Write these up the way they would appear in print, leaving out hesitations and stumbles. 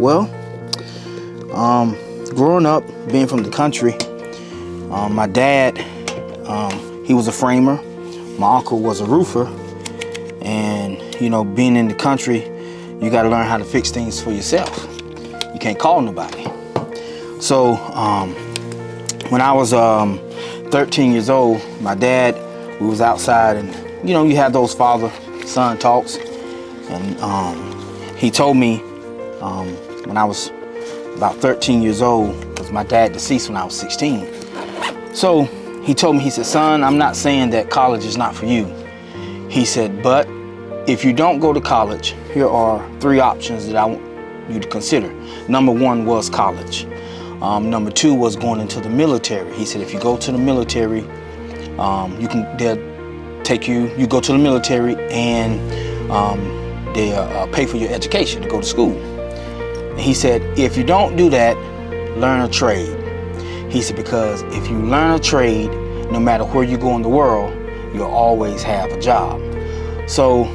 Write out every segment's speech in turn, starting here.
Well, growing up, being from the country, my dad, he was a framer. My uncle was a roofer. And, you know, being in the country, you got to learn how to fix things for yourself. You can't call nobody. So when I was 13 years old, my dad, we was outside, and, you know, you have those father-son talks. And he told me when I was about 13 years old, because my dad deceased when I was 16. So he told me, he said, son, I'm not saying that college is not for you. He said, but if you don't go to college, here are 3 options that I want you to consider. Number 1 was college. Number 2 was going into the military. He said, if you go to the military, they'll take you, you go to the military, and they'll pay for your education to go to school. And he said, if you don't do that, learn a trade. He said, because if you learn a trade, no matter where you go in the world, you'll always have a job. So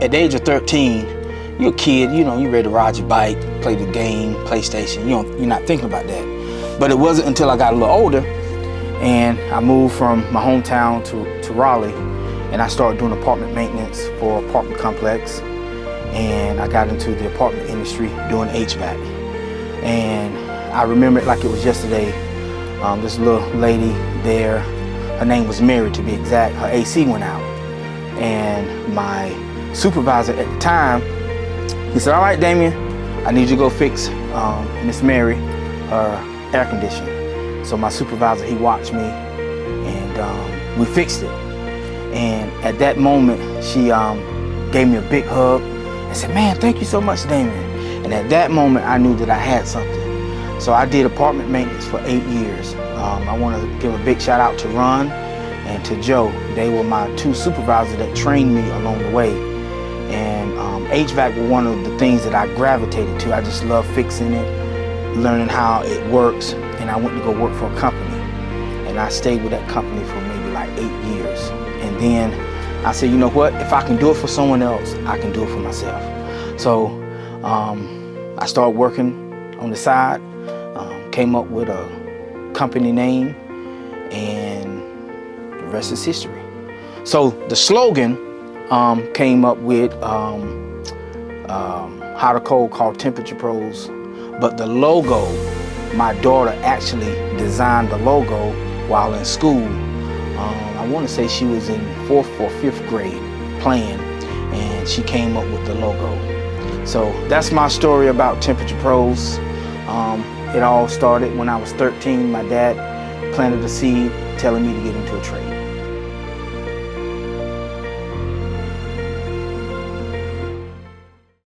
at the age of 13, you're a kid, you know, you're ready to ride your bike, play the game, PlayStation, you're not thinking about that. But it wasn't until I got a little older and I moved from my hometown to Raleigh, and I started doing apartment maintenance for an apartment complex. And I got into the apartment industry doing HVAC. And I remember it like it was yesterday. This little lady there, her name was Mary to be exact, her AC went out. And my supervisor at the time, he said, all right, Damien, I need you to go fix Miss Mary, her air conditioning. So my supervisor, he watched me, and we fixed it. And at that moment, she gave me a big hug and said, man, thank you so much, Damien. And at that moment, I knew that I had something. So I did apartment maintenance for 8 years. I want to give a big shout out to Ron and to Joe. They were my 2 supervisors that trained me along the way. And HVAC were one of the things that I gravitated to. I just love fixing it, learning how it works. And I went to go work for a company. And I stayed with that company for maybe like 8 years. And then I said, you know what? If I can do it for someone else, I can do it for myself. So I started working on the side, came up with a company name, and the rest is history. So the slogan came up with hot or cold, called Temperature Pros. But the logo, my daughter actually designed the logo while in school. I want to say she was in 4th or 5th grade playing, and she came up with the logo. So that's my story about Temperature Pros. It all started when I was 13. My dad planted a seed telling me to get into a trade.